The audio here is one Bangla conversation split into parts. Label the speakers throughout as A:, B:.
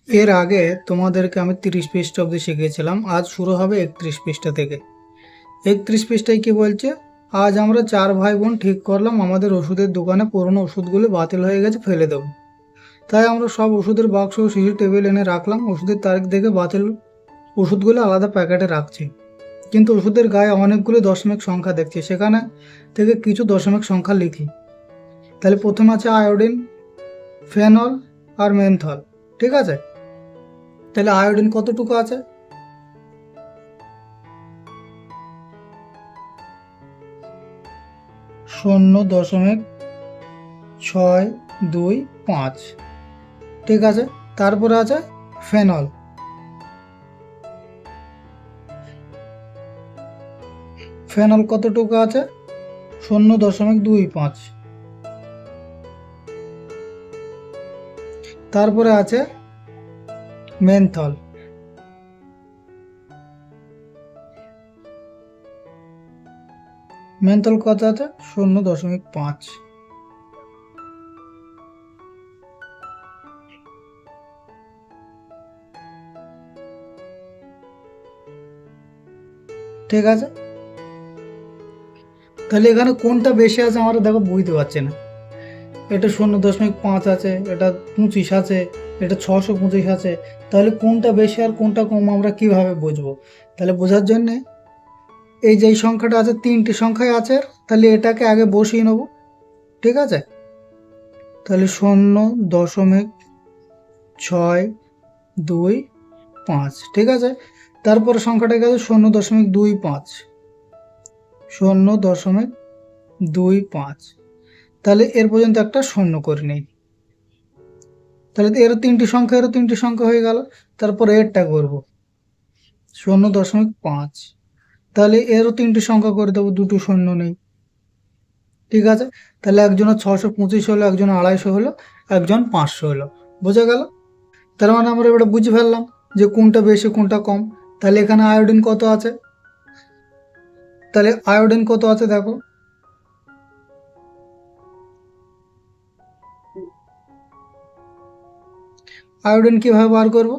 A: এর আগে তোমাদেরকে আমি 30 পৃষ্ঠা অবধি শিখিয়েছিলাম। আজ শুরু হবে 31 পৃষ্ঠা থেকে। 31 পৃষ্ঠায় কি বলছে? আজ আমরা 4 ভাই বোন ঠিক করলাম আমাদের ওষুধের দোকানে পুরনো ওষুধগুলো বাতিল হয়ে গেছে, ফেলে দেবো। তাই আমরা সব ওষুধের বাক্স ও শিশির টেবিল এনে রাখলাম। ওষুধের তারিখ দেখে বাতিল ওষুধগুলো আলাদা প্যাকেটে রাখছি, কিন্তু ওষুধের গায়ে অনেকগুলো দশমিক সংখ্যা দেখছি, সেখানে থেকে কিছু দশমিক সংখ্যা লিখি। তাহলে প্রথমে আছে আয়োডিন, ফেনল আর মেনথল। ঠিক আছে, তাহলে আয়োডিন কতটুকু আছে? 0.625। ঠিক আছে, তারপরে আছে ফেনল। ফেনল কতটুকু আছে? 0.25। তারপরে আছে মেনথল। মেনথল কত আছে? 0.5। ঠিক আছে, তাহলে এখানে কোনটা বেশি আছে আমরা দেখো বুঝতে পারছি না। এটা 0.5 আছে, এটা 25 আছে, এটা 625 আছে। তাহলে কোনটা বেশি আর কোনটা কম আমরা কিভাবে বুঝবো? তাহলে বোঝার জন্যে এই যে সংখ্যাটা আছে, 3টি সংখ্যাই আছে, তাহলে এটাকে আগে বসিয়ে নেব। ঠিক আছে, তাহলে 0.625। ঠিক আছে, তারপরে সংখ্যাটাকে আছে 0.25। 0.25। তাহলে এর পর্যন্ত একটা শূন্য করে নেই। তাহলে এরও 3টি সংখ্যা, এরও 3টি সংখ্যা হয়ে গেল। তারপরে এরটা করব 0.5। তাহলে এরও 3টি সংখ্যা করে দেবো, দুটো শূন্য নেই। ঠিক আছে, তাহলে একজনের 625 হলো, একজন 250 হলো, একজন 500 হলো। বোঝা গেল? তার মানে আমরা এবারে বুঝে ফেললাম যে কোনটা বেশি কোনটা কম। তাহলে এখানে আয়োডিন কত আছে? তাহলে আয়োডিন কত আছে দেখো, আয়োডিন কিভাবে বার করব?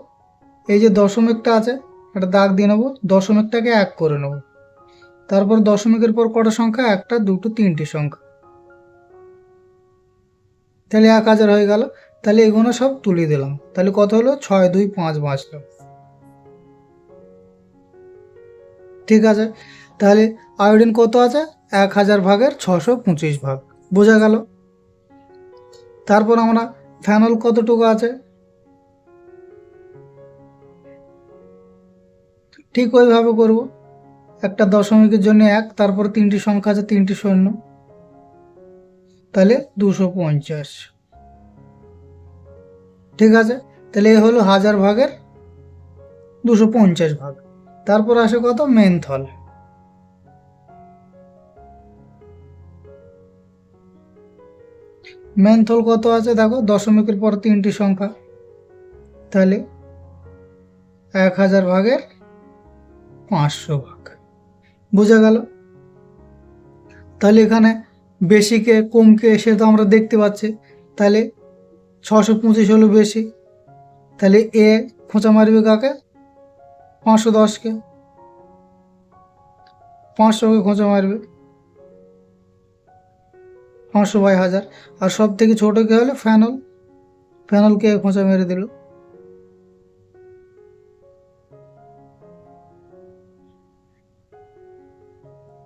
A: এই যে দশমিকটা আছে, একটা দাগ দিয়ে নেবো, দশমিকটাকে 1 করে নেবো। তারপর দশমিকের পর কটা সংখ্যা? 1টা, 2টো, 3টি সংখ্যা। তাহলে 1000 হয়ে গেল। তাহলে এগুলো সব তুলে দিলাম। তাহলে কত হলো? 625 বাঁচলো। ঠিক আছে, তাহলে আয়োডিন কত আছে? 1000 ভাগের 625 ভাগ। বোঝা গেল? তারপর আমরা ফেনল কতটুকু আছে? ঠিক ওইভাবে করব। একটা দশমিকের জন্য 1, তারপর 3টি সংখ্যা আছে, 3টি শূন্য, তাহলে 250। ঠিক আছে, তাহলে এ হলো 1000 ভাগের 250 ভাগ। তারপর আসে কত? মেনথল। মেনথল কত আছে দেখো, দশমিকের পর 3টি সংখ্যা, তাহলে 1000 ভাগের 500 ভাগ। বোঝা গেল? তাহলে এখানে বেশিকে কমকে সে তো আমরা দেখতে পাচ্ছি। তাহলে 625 হলো বেশি, তাহলে এ খোঁচা মারবে কাকে? 510কে। 500কে খোঁচা মারবে, 500/1000। আর সব থেকে ছোট কে হলো ফেনল, ফেনলকে খোঁচা মেরে দিল।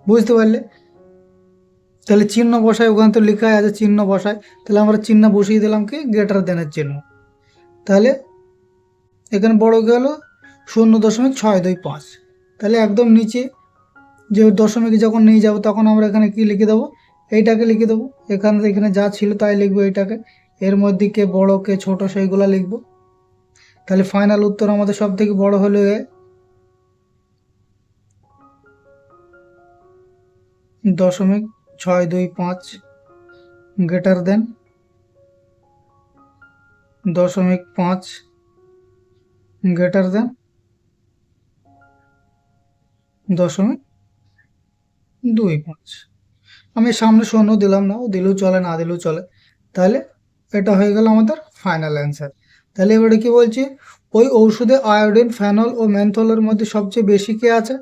A: বুঝতে পারলে? তাহলে চিহ্ন বসায়, ওখানে তো লেখাই আছে চিহ্ন বসায়। তাহলে আমরা চিহ্ন বসিয়ে দিলাম কি? গ্রেটার দেনের চিহ্ন। তাহলে এখানে বড় কি হলো? 0.625। তাহলে একদম নিচে যে দশমিক যখন নিয়ে যাব তখন আমরা এখানে কি লিখে দেবো? এইটাকে লিখে দেবো। এখানে যা ছিল তাই লিখবো এইটাকে। এর মধ্যে কে বড় কে ছোট সেইগুলা লিখবো। তাহলে ফাইনাল উত্তর আমাদের সব থেকে বড় হলো এ। 0.625 গ্রেটার দেন 0.5 গ্রেটার দেন 0.25। আমি সামনে শূন্য দিলাম না, ও দিলেও চলে না দিলেও চলে। তাহলে এটা হয়ে গেল আমাদের ফাইনাল অ্যান্সার। তাহলে এবারে কি বলছি, ওই ঔষধে আয়োডিন, ফেনল ও মেনথলের মধ্যে সবচেয়ে বেশি কে আছে?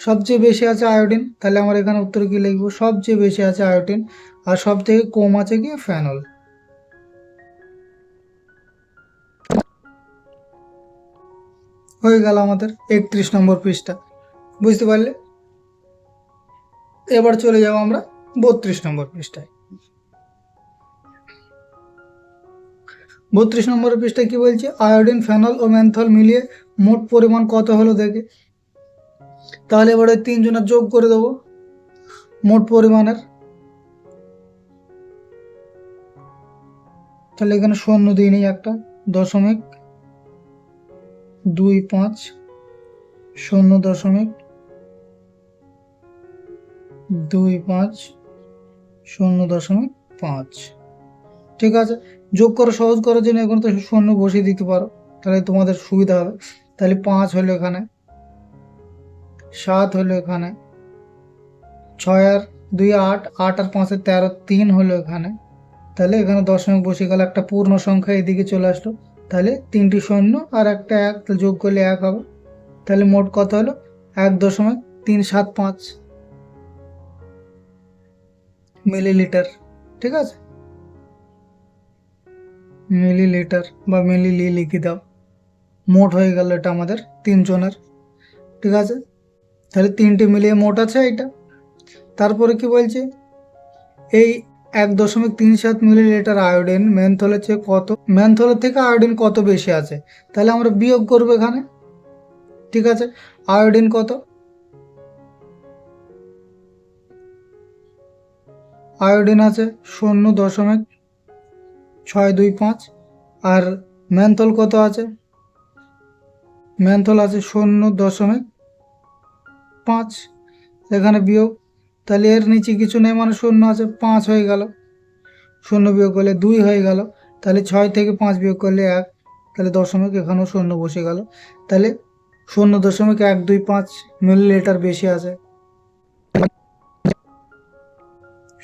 A: সবচেয়ে বেশি আছে আয়োডিন। তাহলে আমরা এখানে উত্তর কি লিখবো? সবচেয়ে বেশি আছে আয়োডিন, আর সব থেকে কম আছে কি? ফেনল। হয়ে গেল আমাদের 31 নম্বর পৃষ্ঠা। বুঝতে পারলে? এবার চলে যাবো আমরা 32 নম্বর পৃষ্ঠায়। 32 নম্বর পৃষ্ঠায় কি বলছে? আয়োডিন, ফেনল ও মেনথল মিলিয়ে মোট পরিমাণ কত হলো দেখে। তাহলে এবারে তিনজনের যোগ করে দেবো মোট পরিমাণের। তাহলে এখানে শূন্য দিয়ে নিই একটা, 0.25, 0.25, 0.5। ঠিক আছে, যোগ করে সহজ করার জন্য এখন তো শূন্য বসিয়ে দিতে পারো, তাহলে তোমাদের সুবিধা হবে। তাহলে 5 হলো এখানে, 7 হলো এখানে, 6 আর 2 8, 8 আর 5 13, 3 হলো এখানে। তাহলে এখানে দশমিক বসে গেল, একটা পূর্ণ সংখ্যা এদিকে চলে আসলো। তাহলে 3টি শূন্য আর একটা 1, তাহলে যোগ করলে 1 হবে। তাহলে মোট কত হলো? 1.375 মিলিলিটার। ঠিক আছে, মিলিলিটার বা মিলিলি লিখে দাও। মোট হয়ে গেল এটা আমাদের তিনজনের। ঠিক আছে, তাহলে 3টে মিলিয়ে মোট আছে এটা। তারপরে কি বলছে? এই 1.37 মিলিলিটার আয়োডিন মেনথলের চেয়ে কত, মেনথলের থেকে আয়োডিন কত বেশি আছে? তাহলে আমরা বিয়োগ করবো এখানে। ঠিক আছে, আয়োডিন কত? আয়োডিন আছে 0.625, আর মেনথল কত আছে? মেনথল আছে 0.5। এখানে বিয়োগ, তাহলে এর নিচে কিছু নেই মানে শূন্য আছে, 5 হয়ে গেল। 0 বিয়োগ করলে 2 হয়ে গেল। তাহলে 6 থেকে 5 বিয়োগ করলে 1, তাহলে দশমিক এখানেও শূন্য বসে গেল। তাহলে 0.125 মিলিলিটার বেশি আছে,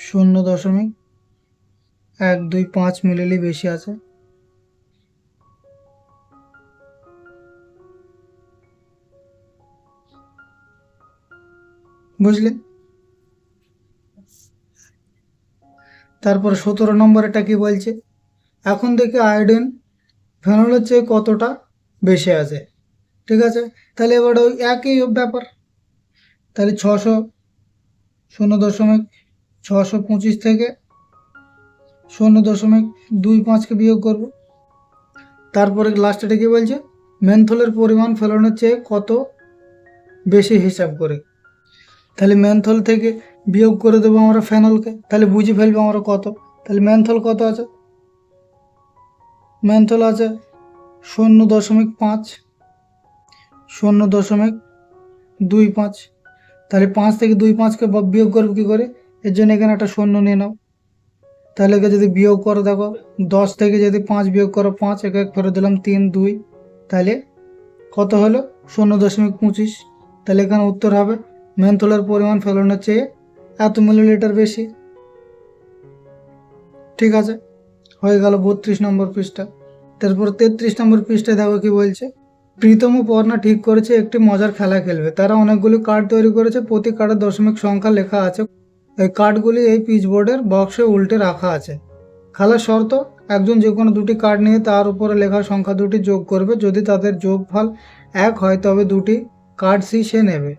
A: 0.125 মিলি বেশি আছে। বুঝলে? তারপর 17 নম্বর এটা কি বলছে? এখন দেখি আয়োডিন ফেনলের চেয়ে কতটা বেশি আছে। ঠিক আছে, তাহলে এবার ওই একই ব্যাপার। তাহলে 0.625 থেকে 0.25কে বিয়োগ করব। তারপরে লাস্টে কি বলছে? মেনথলের পরিমাণ ফেলনের চেয়ে কত বেশি হিসাব করে। তাহলে মেনথল থেকে বিয়োগ করে দেবো আমরা ফেনলকে, তাহলে বুঝে ফেলবো আমরা কত। তাহলে মেনথল কত আছে? মেনথল আছে 0.5, 0.25। তাহলে 5 থেকে 25কে বিয়োগ করবো কী করে? এর জন্য এখানে একটা শূন্য নিয়ে নাও। তাহলে একে যদি বিয়োগ করো, দেখো 10 থেকে যদি 5 বিয়োগ করো 5, একে ফেরত দিলাম 3 2, তাহলে কত হলো? 0.25। তাহলে এখানে উত্তর হবে মেনথলের পরিমাণ ফেলনের চেয়ে এত মিলিলিটার বেশি। ঠিক আছে, হয়ে গেল 32 নম্বর পৃষ্ঠা। তারপর 33 নম্বর পৃষ্ঠায় দেখো কি বলছে? প্রীতম ও পর্ণা ঠিক করেছে একটি মজার খেলা খেলবে। তারা অনেকগুলি কার্ড তৈরি করেছে, প্রতি কার্ডে দশমিক সংখ্যা লেখা আছে। এই কার্ডগুলি এই পিচবোর্ডের বক্সে উল্টে রাখা আছে। খেলার শর্ত, একজন যে কোনো দুটি কার্ড নিয়ে তার উপরে লেখা সংখ্যা দুটি যোগ করবে। যদি তাদের যোগফল 1 হয় তবে দুটি কার্ড সে নেবে,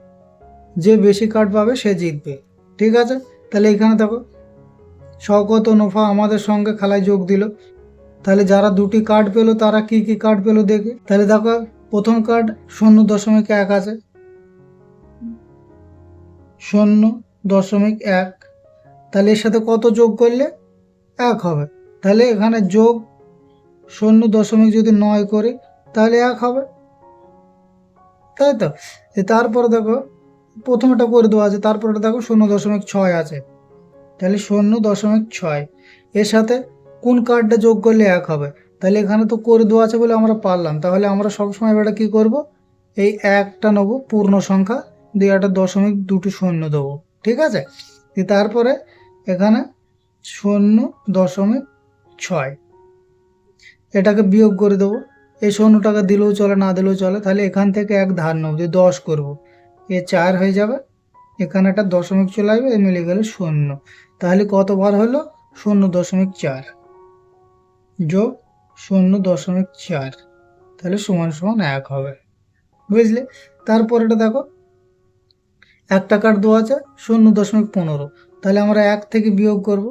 A: যে বেশি কার্ড পাবে সে জিতবে। ঠিক আছে, তাহলে এখানে দেখো শওকত ও নোফা আমাদের সঙ্গে খেলায় যোগ দিল। তাহলে যারা দুটি কার্ড পেলো তারা কি কি কার্ড পেলো দেখে। তাহলে দেখো প্রথম কার্ড 0.1 আছে, 0.1। তাহলে এর সাথে কত যোগ করলে 1 হবে? তাহলে এখানে যোগ 0.9 যদি 9 করি তাহলে 1 হবে, তাই তো। তারপরে দেখো প্রথমটা করে দেওয়া আছে, তারপরে দেখো 0.6 আছে, তাহলে 0.6 এর সাথে কোন কার্ডটা যোগ করলে 1 হবে? তাহলে এখানে তো করে দেওয়া আছে বলে আমরা পারলাম। তাহলে আমরা সবসময় এটা কি করব? এই 1টা নেবো পূর্ণ সংখ্যা, দিয়ে একটা দশমিক দুটি শূন্য দেবো। ঠিক আছে, তারপরে এখানে 0.6। এটাকে বিয়োগ করে দেবো। এই ৫০ টাকা দিলেও চলে, না দিলেও চলে। তাহলে এখান থেকে এক ধার নেব, যে ১০ করব, এ ৪ হয়ে যাবে, এখানে একটা দশমিক চলে আসবে, এ মিলে গেলে ০। তাহলে কতবার হলো? ০.৪ যোগ ০.৪, তাহলে সমান সমান ১ হবে। বুঝলে? তারপর এটা দেখো, ১ টাকার ২ আছে ০.১৫, তাহলে আমরা ১ থেকে বিয়োগ করব।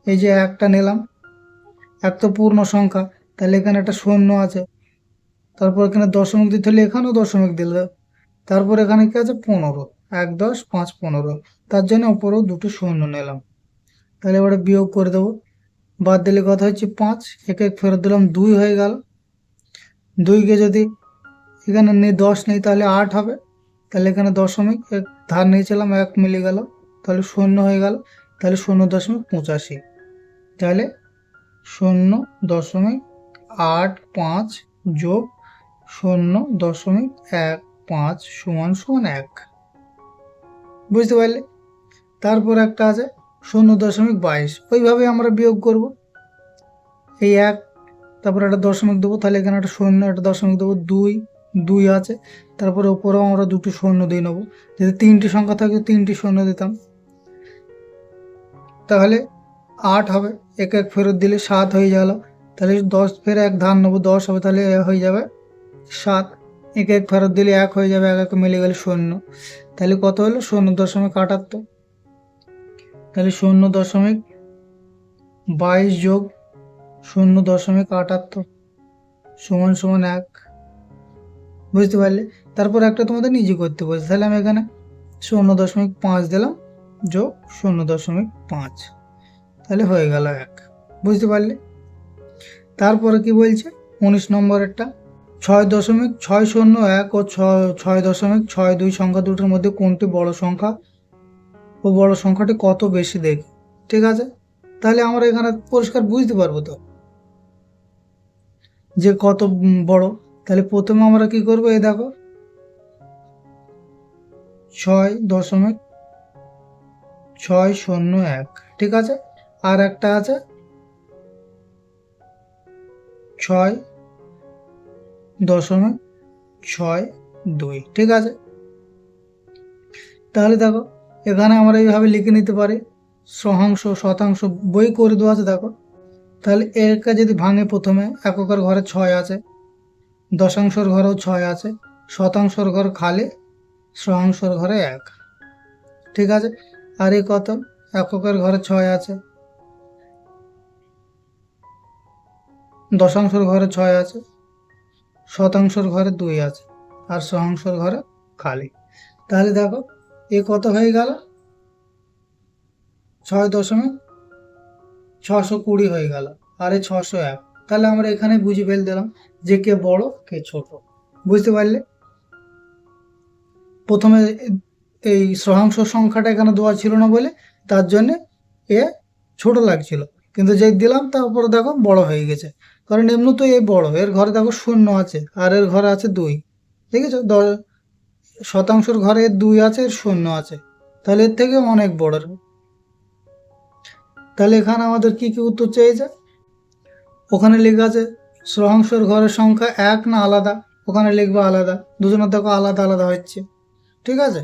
A: এই যে ১টা নিলাম, ১ তো পূর্ণ সংখ্যা, তাহলে এখানে একটা ০ আছে, তারপর এখানে দশমিক দিতে হলে এখানেও দশমিক দিলে, তারপর এখানে কি আছে? ১৫, ১, ১০, ৫, ১৫, তার জন্য ওপরেও দুটো ০ নিলাম। তাহলে এবারে বিয়োগ করে দেবো, বাদ দিলে কথা হচ্ছে ৫, একে ফেরত দিলাম, ২ হয়ে গেল। ২কে যদি এখানে নেই ১০ নেই, তাহলে ৮ হবে। তাহলে এখানে দশমিক এক ধার নিয়েছিলাম, ১ মিলে গেল, তাহলে ০ হয়ে গেল। তাহলে ০.৮৫, তাহলে ০.৮৫ যোগ ০.১৫ সমান ১। বুঝতে পারলে? তারপর একটা আছে ০.২২, ওইভাবে আমরা বিয়োগ করব। এই ১, তারপর একটা দশমিক দেবো, তাহলে এখানে একটা ০, একটা দশমিক দেবো, ২, ২ আছে, তারপরে ওপরেও আমরা দুটো ০ দিয়ে নেবো। যদি ৩টি সংখ্যা থাকে ৩টি ০ দিতাম, তাহলে ৮ হবে। এক ফেরত দিলে ৭ হয়ে গেল। তাহলে ১০ ফের এক ধার নেবো, ১০ হবে, তাহলে হয়ে যাবে ৭। এক ফেরত দিলে ১ হয়ে যাবে, ১ মিলে গেলে ০। তাহলে কত হলো? ০.৭৮। তাহলে ০.২২ যোগ ০.৭৮ সমান ১। বুঝতে পারলে? তারপর একটা তোমাদের নিজে করতে বলছে, তাহলে আমি এখানে ০.৫ দিলাম যোগ ০.৫, তাহলে হয়ে গেল ১। বুঝতে পারলে? তারপরে কি বলছে ১৯ নম্বরেরটা, ৬.৬০১ ও ৬.৬২ সংখ্যা দুটোর মধ্যে কোনটি বড় সংখ্যা ও বড় সংখ্যাটি কত বেশি দেখি। ঠিক আছে, তাহলে আমরা এখানে পরিষ্কার বুঝতে পারবো তো যে কত বড়। তাহলে প্রথমে আমরা কি করবো, এই দেখো ৬.৬০১, ঠিক আছে, আর একটা আছে ৬.৬২, ঠিক আছে। তাহলে দেখো এখানে আমরা এইভাবে লিখে নিতে পারি, সহাংশ শতাংশ বই করে দেওয়া আছে দেখো। তাহলে একে যদি ভাঙে, প্রথমে এককের ঘরে ৬ আছে, দশাংশর ঘরেও ৬ আছে, শতাংশর ঘর খালি, সহাংশর ঘরে ১, ঠিক আছে। আর এই কত? এককের ঘরে ৬ আছে, দশাংশর ঘরে ৬ আছে, শতাংশর ঘরে ২ আছে, আর সহাংশর ঘরে খালি। তাহলে দেখো এ কত হয়ে গেল? ৬.৬২০ হয়ে গেল, আর এই ৬০১। তাহলে আমরা এখানে বুঝে ফেল দিলাম যে কে বড় কে ছোট। বুঝতে পারলে? প্রথমে এই সহাংশ সংখ্যাটা এখানে দেওয়া ছিল না বলে তার জন্যে এ ছোট লাগছিল, কিন্তু যেই দিলাম তারপরে দেখো বড় হয়ে গেছে, কারণ এমনি তো এ বড়, এর ঘরে দেখো ০ আছে আর এর ঘরে আছে ২, ঠিক আছে। শতাংশের ঘরে ২ আছে, এর ০ আছে, তাহলে এর থেকে অনেক বড়। তাহলে এখানে আমাদের কি কি উত্তর চেয়েছে? ওখানে লেখা আছে সহাংশের ঘরের সংখ্যা ১ না আলাদা, ওখানে লিখবো আলাদা, দুজনের দেখো আলাদা আলাদা হচ্ছে, ঠিক আছে।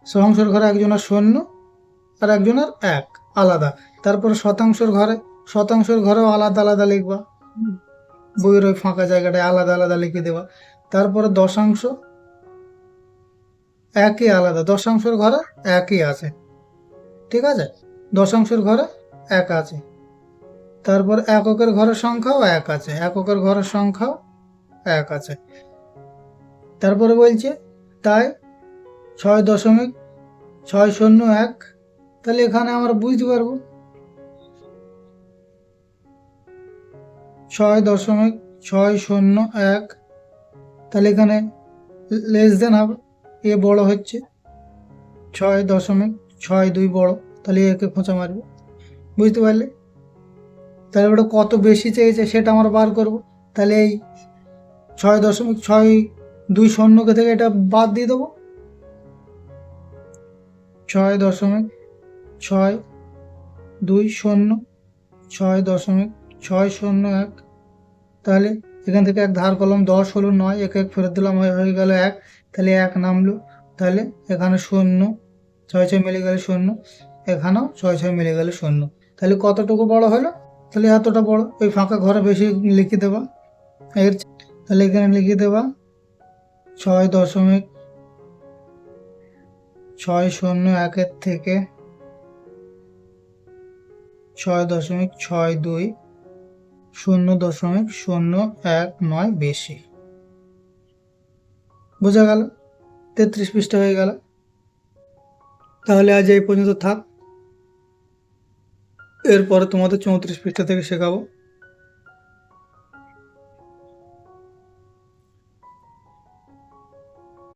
A: সহাংশের ঘরে একজনের ০ আর একজনের ১ আলাদা। তারপরে শতাংশের ঘরেও আলাদা আলাদা লিখবা, বইয়ের ওই ফাঁকা জায়গাটায় আলাদা আলাদা লিখে দেবা। তারপরে দশাংশ একই আলাদা, দশাংশের ঘরে একই আছে, ঠিক আছে, দশাংশের ঘরে ১ আছে। তারপর এককের ঘরের সংখ্যাও ১ আছে, এককের ঘরের সংখ্যাও ১ আছে। তারপরে বলছে তাই ৬.৬০১, তাহলে এখানে আমরা বুঝতে পারবো ৬.৬০১, তাহলে এখানে লেস দেন হবে, এ বড় হচ্ছে, ৬.৬২ বড়, তাহলে একে খোঁচা মারবে। বুঝতে পারলে? তাহলে ওটা কত বেশি চেয়েছে সেটা আমরা বার করব। তাহলে এই ৬.৬২ থেকে এটা বাদ দিয়ে দেবো, ৬.৬২, ৬.৬০১, তাহলে এখান থেকে এক ধার করলাম, 10 হলো 9, এক এক ফেরত দিলাম, হয়ে গেল 1, তাহলে 1 নামলো। তাহলে এখানে 0, 6 6 মিলে গেলে 0, এখানেও 6 6 মিলে গেলে 0। তাহলে কতটুকু বড় হলো? তাহলে এতটা বড়। ওই ফাঁকা ঘরে বেশি লিখে দেবা এর, তাহলে এখানে লিখে দেবা 6.601 এর থেকে 6.62 0.019 বেশি। বোঝা গেল? 33 পৃষ্ঠা হয়ে গেল। তাহলে আজ এই পর্যন্ত থাক, এরপরে তোমাদের 34 পৃষ্ঠা থেকে শেখাবো।